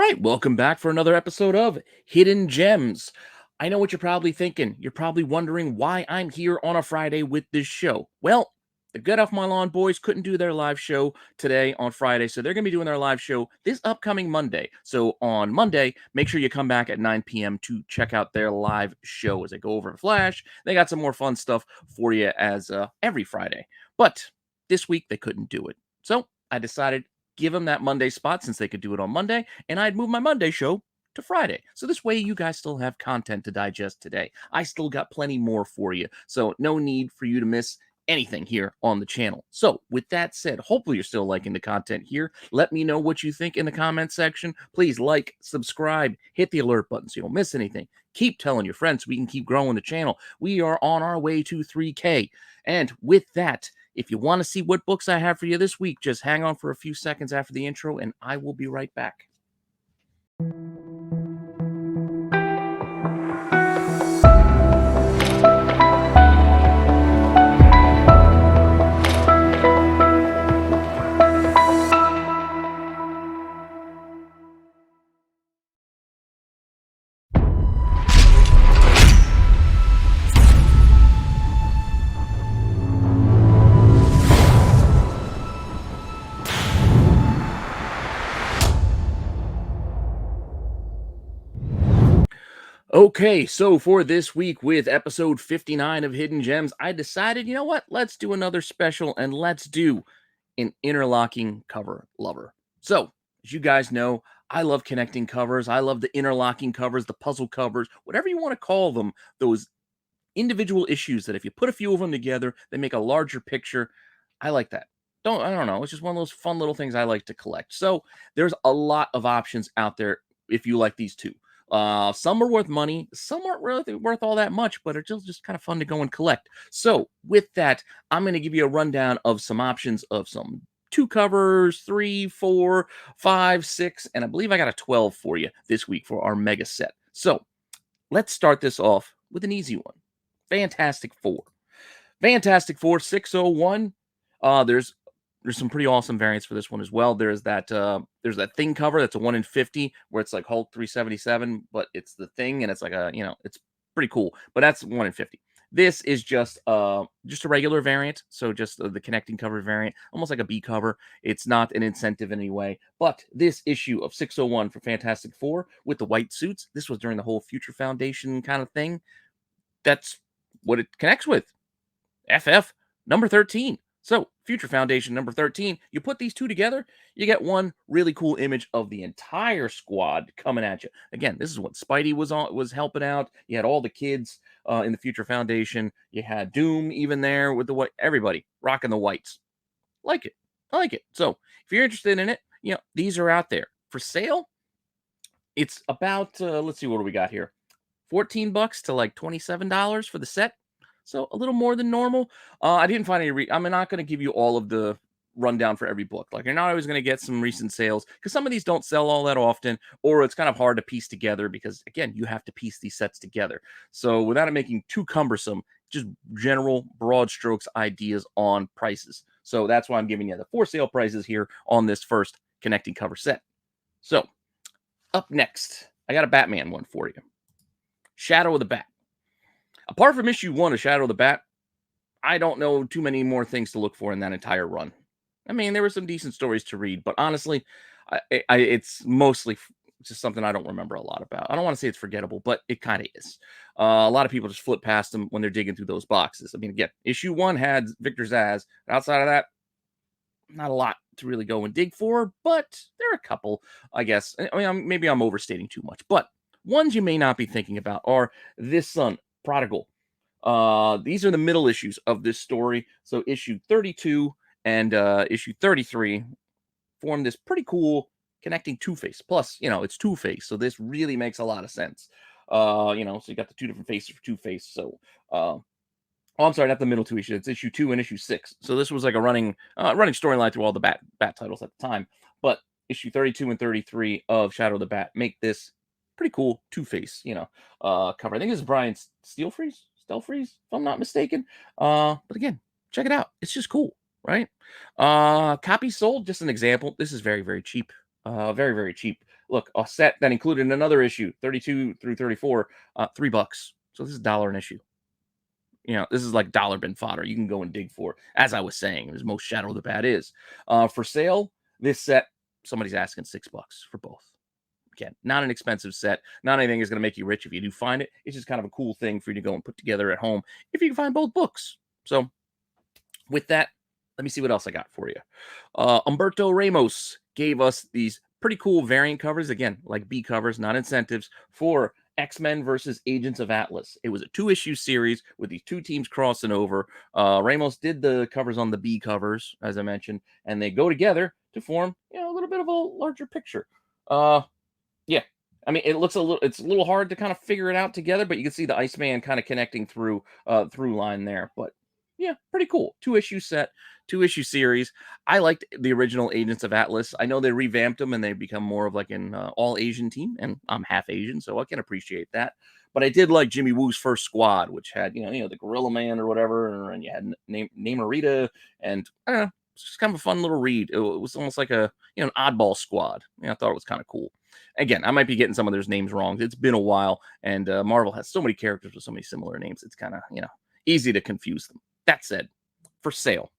right, welcome back for another episode of Hidden Gems. I know what you're probably thinking. You're probably wondering why I'm here on a Friday with this show. Well, the Get Off My Lawn boys couldn't do their live show today on Friday, so they're going to be doing their live show this upcoming Monday. So on Monday, make sure you come back at 9 p.m. to check out their live show as they go over Flash. They got some more fun stuff for you as every Friday. But this week, they couldn't do it. So I decided give them that Monday spot since they could do it on Monday, and I'd move my Monday show to Friday. So this way you guys still have content to digest today. I still got plenty more for you. So no need for you to miss anything here on the channel. So with that said, hopefully you're still liking the content here. Let me know what you think in the comment section. Please like, subscribe, hit the alert button so you don't miss anything. Keep telling your friends so we can keep growing the channel. We are on our way to 3K. And with that, if you want to see what books I have for you this week, just hang on for a few seconds after the intro, and I will be right back. Okay, so for this week with episode 59 of Hidden Gems, I decided, you know what? Let's do another special and let's do an interlocking cover lover. So, as you guys know, I love connecting covers. I love the interlocking covers, the puzzle covers, whatever you want to call them, those individual issues that if you put a few of them together, they make a larger picture. I like that. I don't know. It's just one of those fun little things I like to collect. So there's a lot of options out there if you like these two. Some are worth money, some aren't really worth all that much, but it's just kind of fun to go and collect. So with that, I'm going to give you a rundown of some options of some 2 covers, 3, 4, 5, 6, and I believe I got a 12 for you this week for our mega set. So let's start this off with an easy one. Fantastic Four. Fantastic Four 601. There's some pretty awesome variants for this one as well. There's that Thing cover that's a 1 in 50 where it's like Hulk 377, but it's the Thing and it's like it's pretty cool. But that's 1 in 50. This is just a regular variant, so just the connecting cover variant, almost like a B cover. It's not an incentive in any way, but this issue of 601 for Fantastic Four with the white suits, this was during the whole Future Foundation kind of thing. That's what it connects with. FF number 13. So, Future Foundation number 13. You put these two together, you get one really cool image of the entire squad coming at you. Again, this is what Spidey was helping out. You had all the kids in the Future Foundation. You had Doom even there with the white. Everybody rocking the whites. Like it. I like it. So, if you're interested in it, these are out there for sale. It's about let's see, what do we got here? $14 to like $27 for the set. So a little more than normal. I didn't find any. I'm not going to give you all of the rundown for every book. Like, you're not always going to get some recent sales because some of these don't sell all that often, or it's kind of hard to piece together because, again, you have to piece these sets together. So without it making too cumbersome, just general broad strokes ideas on prices. So that's why I'm giving you the for sale prices here on this first connecting cover set. So up next, I got a Batman one for you. Shadow of the Bat. Apart from issue 1 of Shadow of the Bat, I don't know too many more things to look for in that entire run. I mean, there were some decent stories to read, but honestly, it's mostly just something I don't remember a lot about. I don't want to say it's forgettable, but it kind of is. A lot of people just flip past them when they're digging through those boxes. I mean, again, issue 1 had Victor Zsasz. Outside of that, not a lot to really go and dig for, but there are a couple, I guess. I mean, maybe I'm overstating too much, but ones you may not be thinking about are This Son, Prodigal. These are the middle issues of this story. So issue 32 and issue 33 form this pretty cool connecting Two-Face. Plus, it's Two-Face, so this really makes a lot of sense. So you got the 2 different faces for Two-Face. So, I'm sorry, not the middle 2 issues. It's issue 2 and issue 6. So this was like a running storyline through all the Bat titles at the time. But issue 32 and 33 of Shadow of the Bat make this pretty cool Two-Face, cover. I think this is Brian Stelfreeze, if I'm not mistaken. But again, check it out. It's just cool, right? Copy sold, just an example. This is very, very cheap. Very, very cheap. look, a set that included another issue, 32 through 34, $3. So this is a dollar an issue. This is like dollar bin fodder. You can go and dig for. As I was saying, as most Shadow of the Bat is. For sale, this set, somebody's asking $6 for both. Again, not an expensive set. Not anything is going to make you rich if you do find it. It's just kind of a cool thing for you to go and put together at home if you can find both books. So, with that, let me see what else I got for you. Humberto Ramos gave us these pretty cool variant covers, again, like B covers, not incentives, for X-Men versus Agents of Atlas. It was a 2-issue series with these two teams crossing over. Ramos did the covers on the B covers, as I mentioned, and they go together to form, a little bit of a larger picture. Yeah. I mean, it's a little hard to kind of figure it out together, but you can see the Iceman kind of connecting through line there. But yeah, pretty cool. 2-issue set, 2-issue series. I liked the original Agents of Atlas. I know they revamped them and they become more of like an all Asian team, and I'm half Asian, so I can appreciate that. But I did like Jimmy Woo's first squad, which had the Gorilla Man or whatever, and you had Namorita, and I don't know, it's just kind of a fun little read. It was almost like a an oddball squad. I thought it was kind of cool. Again, I might be getting some of those names wrong. It's been a while, and Marvel has so many characters with so many similar names. It's kind of easy to confuse them. That said, for sale,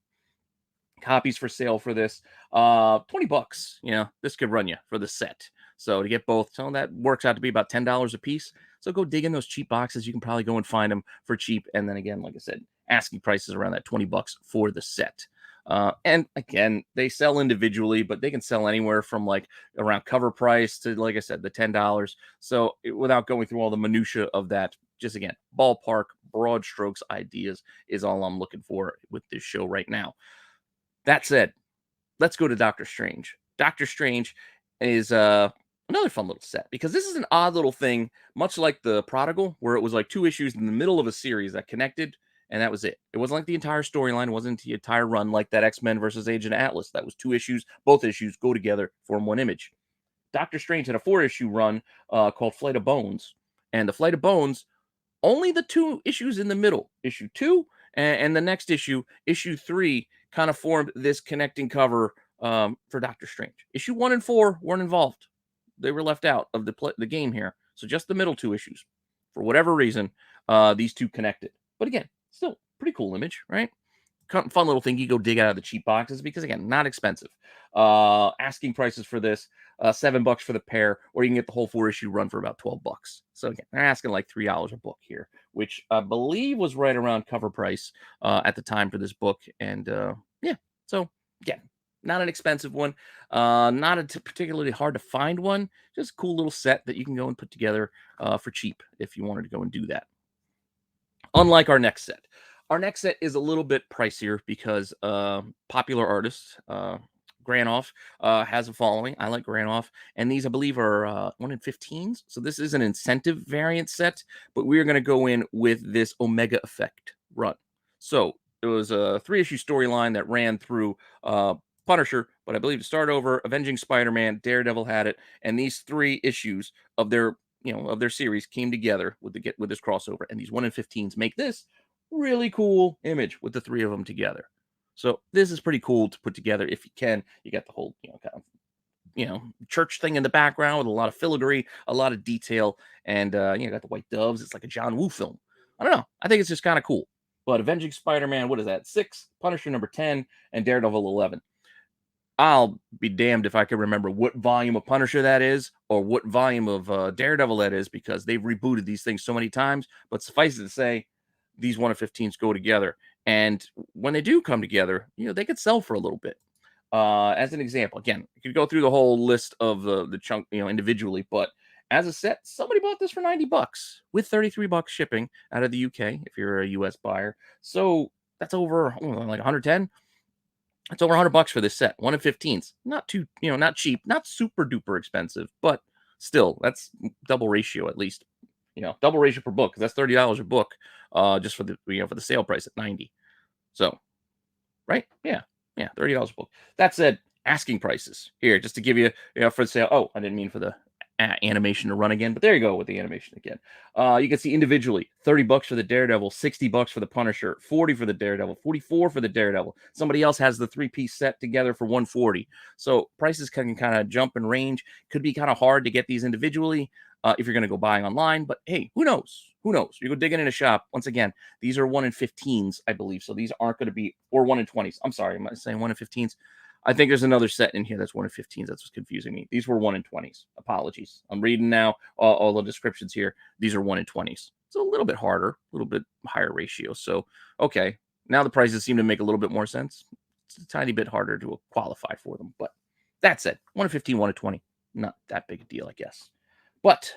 copies for sale for this, $20. This could run you for the set. So to get both, so that works out to be about $10 a piece. So go dig in those cheap boxes. You can probably go and find them for cheap. And then again, like I said, asking prices around that $20 for the set. And again, they sell individually, but they can sell anywhere from like around cover price to, like I said, the $10. So without going through all the minutia of that, just again, ballpark, broad strokes ideas is all I'm looking for with this show right now. That said, let's go to Doctor Strange. Doctor Strange is another fun little set because this is an odd little thing, much like the Prodigal, where it was like 2 issues in the middle of a series that connected, and that was it. It wasn't like the entire storyline, it wasn't the entire run like that X-Men versus Agent Atlas. That was 2 issues. Both issues go together, form one image. Doctor Strange had a 4-issue run called Flight of Bones, and the Flight of Bones, only the 2 issues in the middle, issue 2 and the next issue, issue 3, kind of formed this connecting cover for Doctor Strange. Issue 1 and 4 weren't involved. They were left out of the game here. So just the middle 2 issues. For whatever reason, these 2 connected. But again, still pretty cool image, right? Fun little thing you go dig out of the cheap boxes because, again, not expensive. Asking prices for this, $7 for the pair, or you can get the whole 4-issue run for about $12. So again, they're asking like $3 a book here, which I believe was right around cover price at the time for this book. And yeah, so again, not an expensive one, not a particularly hard to find one, just a cool little set that you can go and put together for cheap if you wanted to go and do that. Unlike our next set. Our next set is a little bit pricier because popular artist Granoff has a following. I like Granoff, and these I believe are 1 in 15s. So this is an incentive variant set, but we are going to go in with this Omega Effect run. So it was a 3-issue storyline that ran through Punisher, but I believe to start over, Avenging Spider-Man, Daredevil had it, and these 3 issues of their of their series came together with this crossover, and these 1 in 15s make this really cool image with the 3 of them together. So this is pretty cool to put together if you can. You got the whole, kind of, church thing in the background with a lot of filigree, a lot of detail, and you got the white doves. It's like a John Woo film. I don't know. I think it's just kind of cool. But Avenging Spider-Man, what is that? 6, Punisher number 10, and Daredevil 11. I'll be damned if I can remember what volume of Punisher that is or what volume of Daredevil that is because they've rebooted these things so many times. But suffice it to say, these 1 of 15s go together. And when they do come together, they could sell for a little bit. As an example, again, you could go through the whole list of the chunk, individually, but as a set, somebody bought this for $90 with $33 shipping out of the UK if you're a US buyer. So that's over like 110. It's over $100 for this set. 1 of 15s. Not too, not cheap, not super duper expensive, but still, that's double ratio at least. Double ratio per book, because that's $30 a book, just for the for the sale price at 90. So, right? Yeah, $30 a book. That said, asking prices here, just to give you, for the sale. Oh, I didn't mean for the animation to run again, but there you go with the animation again. You can see individually $30 for the Daredevil, $60 for the Punisher, 40 for the Daredevil, 44 for the Daredevil. Somebody else has the three-piece set together for 140. So prices can kind of jump and range. Could be kind of hard to get these individually if you're going to go buying online, but hey, who knows? Who knows? You go digging in a shop. Once again, these are 1 in 15s, I believe. So these aren't going to be, or 1 in 20s. I'm sorry, am I saying 1 in 15s? I think there's another set in here that's 1 in 15s. That's what's confusing me. These were 1 in 20s. Apologies. I'm reading now all the descriptions here. These are 1 in 20s. It's a little bit harder, a little bit higher ratio. So, okay. Now the prices seem to make a little bit more sense. It's a tiny bit harder to qualify for them. But that said, 1 in 15, 1 in 20. Not that big a deal, I guess. But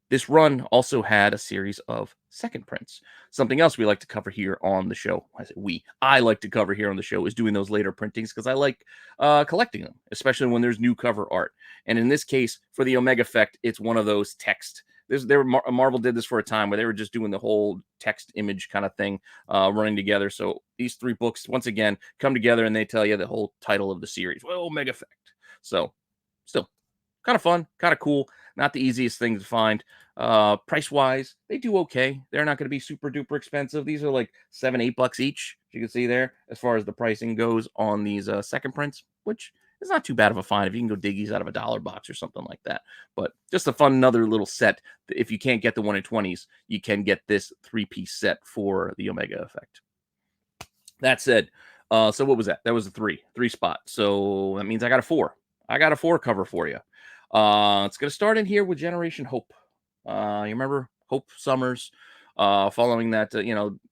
this run also had a series of second prints. Something else we like to cover here on the show. I like to cover here on the show is doing those later printings because I like collecting them, especially when there's new cover art. And in this case, for the Omega Effect, it's one of those text. Marvel did this for a time where they were just doing the whole text image kind of thing running together. So these 3 books, once again, come together and they tell you the whole title of the series. Well, Omega Effect. So still kind of fun, kind of cool. Not the easiest thing to find. Price wise, they do okay. They're not going to be super duper expensive. These are like $7-8 each. You can see there as far as the pricing goes on these second prints, which is not too bad of a find if you can go dig these out of a dollar box or something like that. But just a fun another little set. If you can't get the 1 in 20s, you can get this 3-piece set for the Omega Effect. That said, so what was that? That was a three spot. So that means I got a 4. I got a 4 cover for you. It's going to start in here with Generation Hope. You remember Hope Summers following that,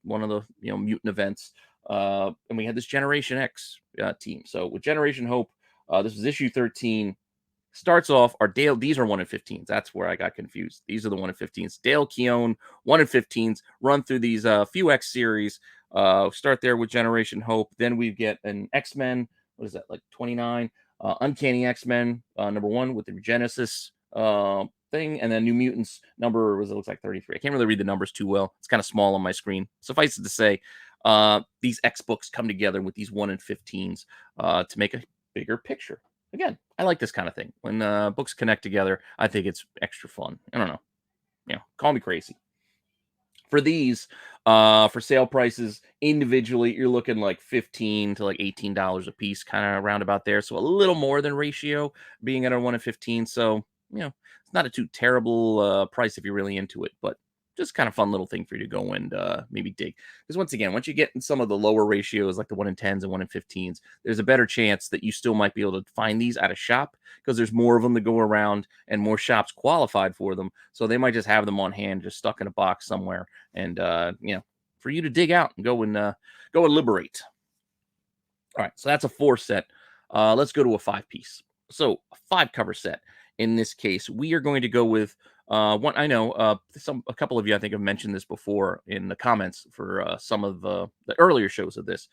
one of the, mutant events. And we had this Generation X team. So with Generation Hope, this was issue 13. Starts off, these are 1 in 15s. That's where I got confused. These are the 1 in 15s. Dale Keown, 1 in 15s. Run through these few X series. Start there with Generation Hope. Then we get an X-Men. What is that, like 29? Uncanny X-Men, number 1 with the Regenesis thing. And then New Mutants, number, it looks like 33. I can't really read the numbers too well. It's kind of small on my screen. Suffice it to say, these X books come together with these 1 in 15s to make a bigger picture. Again, I like this kind of thing. When books connect together, I think it's extra fun. I don't know. Call me crazy. For these, for sale prices individually, you're looking like $15 to like $18 a piece, kind of around about there. So a little more than ratio being at a 1 in 15. So, it's not a too terrible price if you're really into it, but just kind of fun little thing for you to go and maybe dig. Because once again, once you get in some of the lower ratios, like the 1 in 10s and 1 in 15s, there's a better chance that you still might be able to find these at a shop because there's more of them to go around and more shops qualified for them. So they might just have them on hand, just stuck in a box somewhere, and for you to dig out and go and liberate. All right, so that's a 4 set. Let's go to a 5-piece. So a 5 cover set. In this case, we are going to go with one. I know a couple of you I think have mentioned this before in the comments for some of the earlier shows of this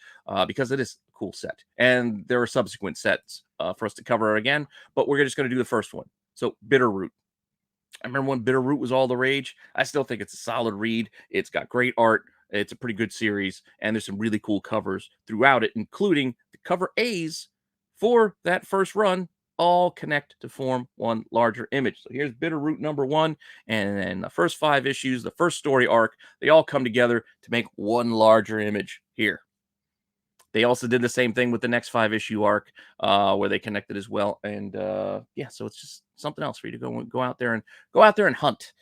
because it is a cool set, and there are subsequent sets for us to cover again. But we're just going to do the first one. So Bitterroot. I remember when Bitterroot was all the rage. I still think it's a solid read. It's got great art. It's a pretty good series, and there's some really cool covers throughout it, including the cover A's for that first run. All connect to form one larger image. So here's Bitterroot number 1, and then the first 5 issues, the first story arc, they all come together to make one larger image here. They also did the same thing with the next 5-issue arc, where they connected as well. And so it's just something else for you to go out there and hunt.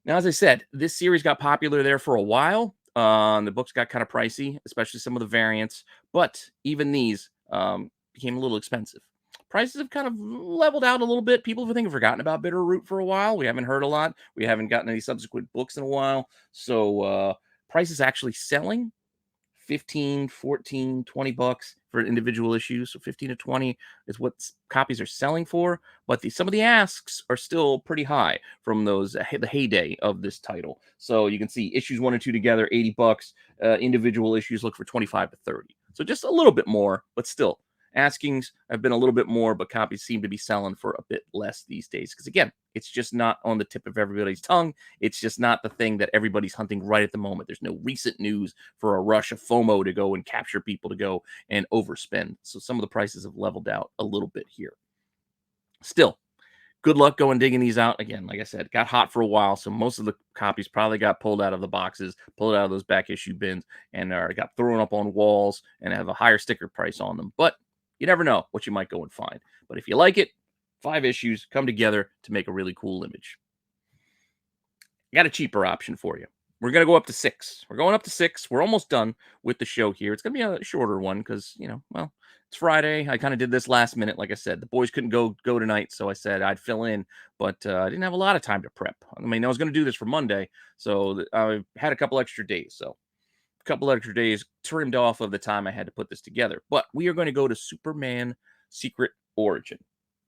Now, as I said, this series got popular there for a while. The books got kind of pricey, especially some of the variants, but even these became a little expensive. Prices have kind of leveled out a little bit. People have forgotten about Bitterroot for a while. We haven't heard a lot. We haven't gotten any subsequent books in a while. So price is actually selling 15, 14, 20 bucks for individual issues. So 15 to 20 is what copies are selling for. But some of the asks are still pretty high from those the heyday of this title. So you can see issues 1 and 2 together, 80 bucks. Individual issues look for 25 to 30. So just a little bit more, but still. Askings have been a little bit more, but copies seem to be selling for a bit less these days. Because again, it's just not on the tip of everybody's tongue. It's just not the thing that everybody's hunting right at the moment. There's no recent news for a rush of FOMO to go and capture people to go and overspend. So some of the prices have leveled out a little bit here. Still, Good luck going digging these out. Again, like I said, got hot for a while, so most of the copies probably got pulled out of the boxes, pulled out of those back issue bins, and got thrown up on walls and have a higher sticker price on them. But you never know what you might go and find. But if you like it, 5 issues come together to make a really cool image. I got a cheaper option for you. We're going to go up to 6. We're going up to 6. We're almost done with the show here. It's going to be a shorter one because, well, it's Friday. I kind of did this last minute. Like I said, the boys couldn't go tonight, so I said I'd fill in, but I didn't have a lot of time to prep. I mean, I was going to do this for Monday, so I had a couple extra days. So a couple extra days trimmed off of the time I had to put this together. But we are going to go to Superman Secret Origin.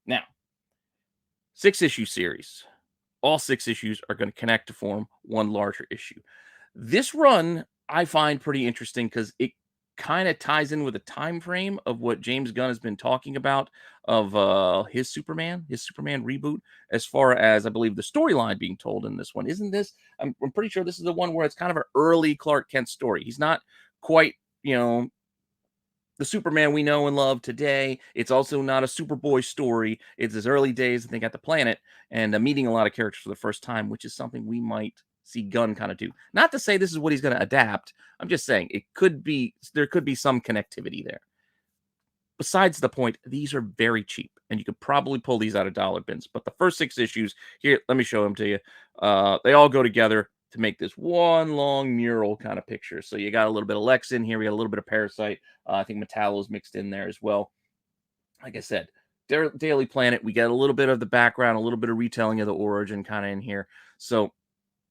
Now, 6-issue series. All 6 issues are going to connect to form one larger issue. This run I find pretty interesting because it kind of ties in with the time frame of what James Gunn has been talking about of his Superman reboot, as far as I believe the storyline being told in this one. Isn't this? I'm pretty sure this is the one where it's kind of an early Clark Kent story. He's not quite, the Superman we know and love today. It's also not a Superboy story. It's his early days that they got the planet and meeting a lot of characters for the first time, which is something we might see Gunn kind of do. Not to say this is what he's going to adapt. I'm just saying there could be some connectivity there. Besides the point, these are very cheap, and you could probably pull these out of dollar bins. But the first 6 issues here, let me show them to you. They all go together to make this one long mural kind of picture. So you got a little bit of Lex in here. We got a little bit of Parasite. I think Metallo's mixed in there as well. Like I said, Daily Planet, we get a little bit of the background, a little bit of retelling of the origin kind of in here. So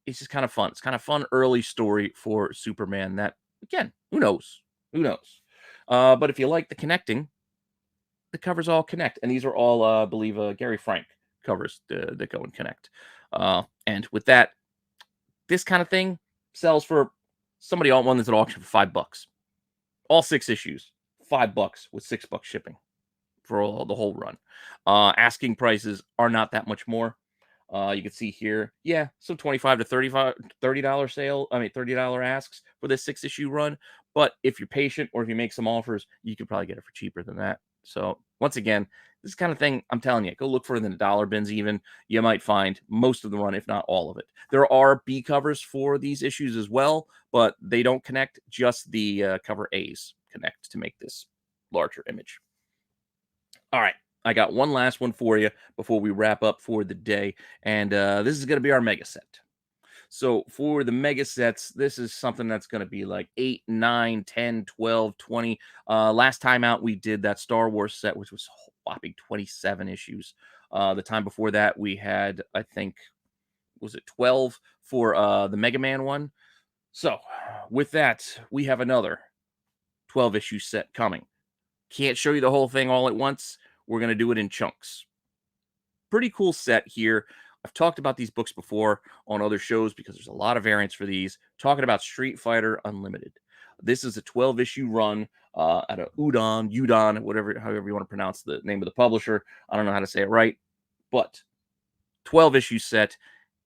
it's just kind of fun. It's kind of fun early story for Superman that, again, who knows? Who knows? But if you like the connecting, the covers all connect. And these are all, I believe, Gary Frank covers that go and connect. And with that, this kind of thing sells for somebody on one that's at auction for $5. All 6 issues, $5 with $6 shipping for the whole run. Asking prices are not that much more. You can see here, yeah, some $25 to $30 sale. I mean, $30 asks for this 6-issue run. But if you're patient or if you make some offers, you could probably get it for cheaper than that. So once again, this kind of thing, I'm telling you, go look for it in the dollar bins even. You might find most of the run, if not all of it. There are B covers for these issues as well, but they don't connect. Just the cover A's connect to make this larger image. All right. I got one last one for you before we wrap up for the day. And this is going to be our mega set. So for the mega sets, this is something that's going to be like 8, 9, 10, 12, 20. Last time out, we did that Star Wars set, which was whopping 27 issues. The time before that, we had, I think, was it 12 for the Mega Man one? So with that, we have another 12-issue set coming. Can't show you the whole thing all at once. We're going to do it in chunks. Pretty cool set here. I've talked about these books before on other shows because there's a lot of variants for these. Talking about Street Fighter Unlimited. This is a 12-issue run out of Udon, whatever, however you want to pronounce the name of the publisher. I don't know how to say it right, but 12-issue set.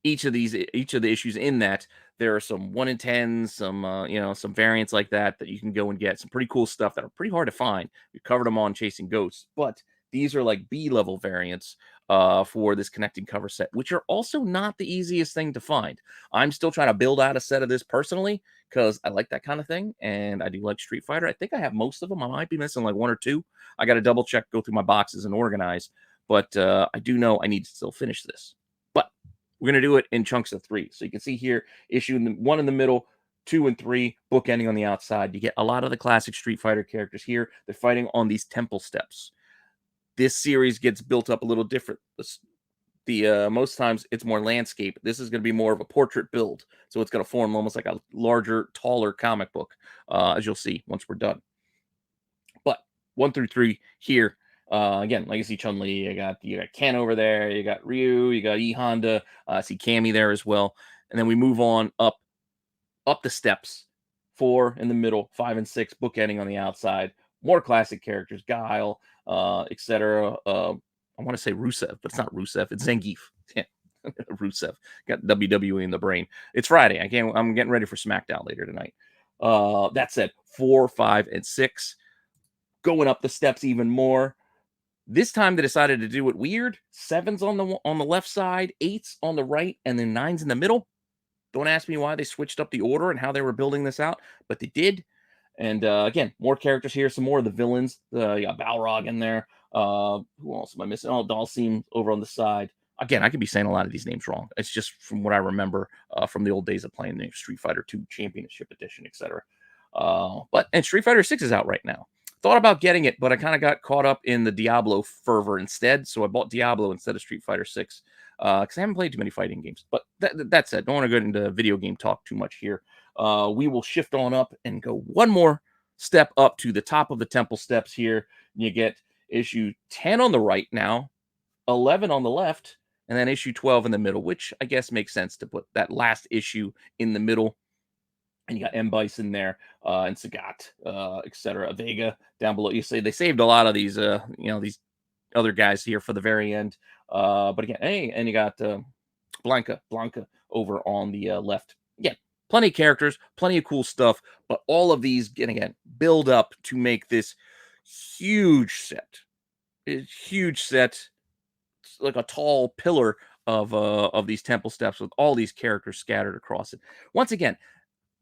Each of the issues in that, there are some 1 in 10, some variants like that you can go and get. Some pretty cool stuff that are pretty hard to find. We covered them on Chasing Ghosts, but these are like B-level variants for this connecting cover set, which are also not the easiest thing to find. I'm still trying to build out a set of this personally because I like that kind of thing, and I do like Street Fighter. I think I have most of them. I might be missing like 1 or 2. I got to double check, go through my boxes and organize, but I do know I need to still finish this. But we're going to do it in chunks of 3. So you can see here, issue 1 in the middle, 2 and 3, bookending on the outside. You get a lot of the classic Street Fighter characters here. They're fighting on these temple steps. This series gets built up a little different. Most times it's more landscape. This is going to be more of a portrait build. So it's going to form almost like a larger, taller comic book, as you'll see once we're done. But 1 through 3 here, again, Legacy Chun-Li, you got Ken over there, you got Ryu, you got E Honda, I see Cammy there as well. And then we move on up the steps, 4 in the middle, 5 and 6 bookending on the outside. More classic characters, Guile, etc. I want to say Rusev, but it's not Rusev. It's Zangief. Yeah. Rusev. Got WWE in the brain. It's Friday. I'm getting ready for SmackDown later tonight. That said, 4, 5, and 6. Going up the steps even more. This time they decided to do it weird. 7s on the left side, 8s on the right, and then 9s in the middle. Don't ask me why they switched up the order and how they were building this out, but they did. And again, more characters here, some more of the villains. You got Balrog in there. Who else am I missing? Oh, Dalsim over on the side. Again, I could be saying a lot of these names wrong. It's just from what I remember from the old days of playing the Street Fighter 2 Championship Edition, etc. And Street Fighter 6 is out right now. Thought about getting it, but I kind of got caught up in the Diablo fervor instead. So I bought Diablo instead of Street Fighter 6 because I haven't played too many fighting games. But that said, don't want to go into video game talk too much here. We will shift on up and go one more step up to the top of the temple steps here. You get issue 10 on the right now, 11 on the left, and then issue 12 in the middle, which I guess makes sense to put that last issue in the middle. And you got M. Bison there, and Sagat, etc. Vega down below. You say they saved a lot of these, these other guys here for the very end. But again, hey, and you got Blanca over on the left. Yeah, plenty of characters, plenty of cool stuff, but all of these, again, build up to make this huge set. It's huge set, it's like a tall pillar of these temple steps with all these characters scattered across it. Once again,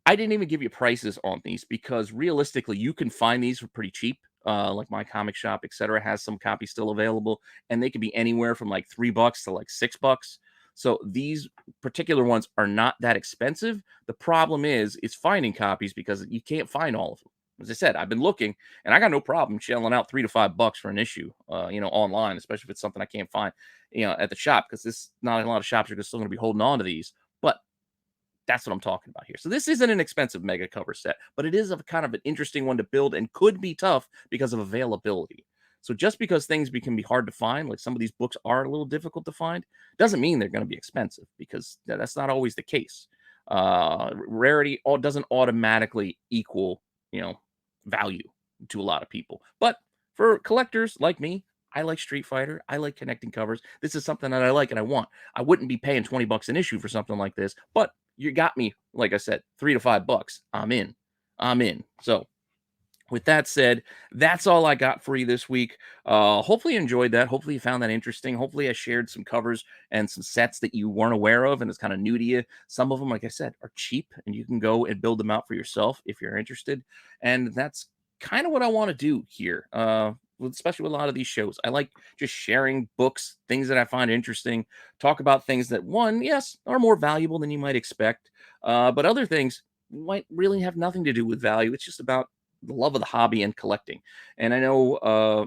I didn't even give you prices on these because realistically, you can find these for pretty cheap. Like my comic shop, etc., has some copies still available, and they could be anywhere from like $3 to like $6. So these particular ones are not that expensive. The problem is finding copies because you can't find all of them. As I said, I've been looking, and I got no problem shelling out $3 to $5 for an issue, online, especially if it's something I can't find, at the shop, because this not a lot of shops are still going to be holding on to these. But that's what I'm talking about here. So this isn't an expensive mega cover set, but it is a kind of an interesting one to build and could be tough because of availability. So just because things can be hard to find, like some of these books are a little difficult to find, doesn't mean they're going to be expensive because that's not always the case. Rarity doesn't automatically equal, value to a lot of people. But for collectors like me, I like Street Fighter. I like connecting covers. This is something that I like and I want. I wouldn't be paying $20 an issue for something like this, but you got me, like I said, $3 to $5. I'm in. So with that said, that's all I got for you this week. Hopefully you enjoyed that. Hopefully you found that interesting. Hopefully I shared some covers and some sets that you weren't aware of and it's kind of new to you. Some of them, like I said, are cheap and you can go and build them out for yourself if you're interested. And that's kind of what I want to do here. Especially with a lot of these shows. I like just sharing books, things that I find interesting, talk about things that, one, yes, are more valuable than you might expect, but other things might really have nothing to do with value. It's just about the love of the hobby and collecting. And I know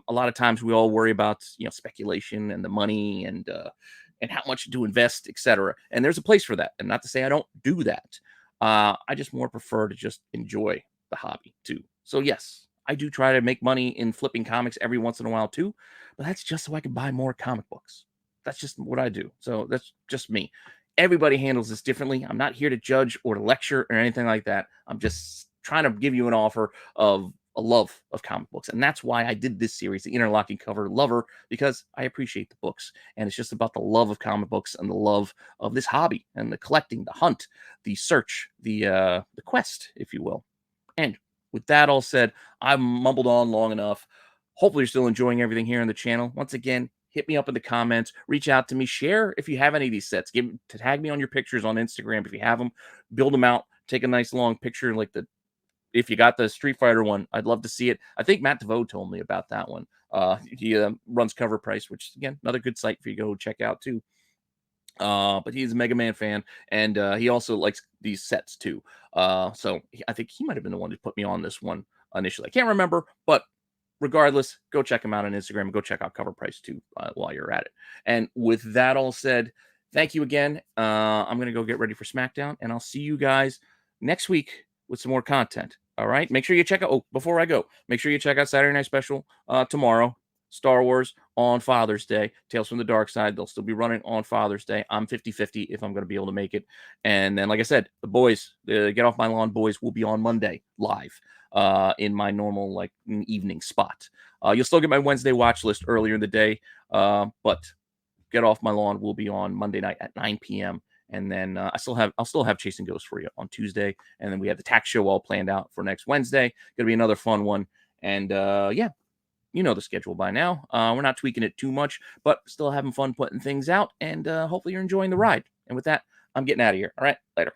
a lot of times we all worry about, speculation and the money and how much to invest, etc. And there's a place for that. And not to say I don't do that. I just more prefer to just enjoy the hobby too. So yes, I do try to make money in flipping comics every once in a while too, but that's just so I can buy more comic books. That's just what I do. So that's just me. Everybody handles this differently. I'm not here to judge or to lecture or anything like that. I'm just trying to give you an offer of a love of comic books. And that's why I did this series, the Interlocking Cover Lover, because I appreciate the books. And it's just about the love of comic books and the love of this hobby and the collecting, the hunt, the search, the quest, if you will. And with that all said, I've mumbled on long enough. Hopefully you're still enjoying everything here on the channel. Once again, hit me up in the comments, reach out to me, share if you have any of these sets. Tag me on your pictures on Instagram if you have them, build them out, take a nice long picture like if you got the Street Fighter one, I'd love to see it. I think Matt DeVoe told me about that one. He runs Cover Price, which again, another good site for you to go check out too. But he's a Mega Man fan, and he also likes these sets too. So I think he might have been the one who put me on this one initially. I can't remember, but regardless, go check him out on Instagram and go check out Cover Price too while you're at it. And with that all said, thank you again. I'm gonna go get ready for SmackDown, and I'll see you guys next week with some more content. All right. Make sure you check out. Oh, before I go, make sure you check out Saturday Night Special tomorrow. Star Wars on Father's Day. Tales from the Dark Side. They'll still be running on Father's Day. I'm 50-50 if I'm going to be able to make it. And then, like I said, the boys, the Get Off My Lawn boys, will be on Monday live in my normal like evening spot. You'll still get my Wednesday watch list earlier in the day, but Get Off My Lawn will be on Monday night at 9 p.m. And then I'll still have Chasing Ghosts for you on Tuesday. And then we have the tax show all planned out for next Wednesday. Gonna be another fun one. And yeah, you know the schedule by now. We're not tweaking it too much, but still having fun putting things out, and hopefully you're enjoying the ride. And with that, I'm getting out of here. All right, later.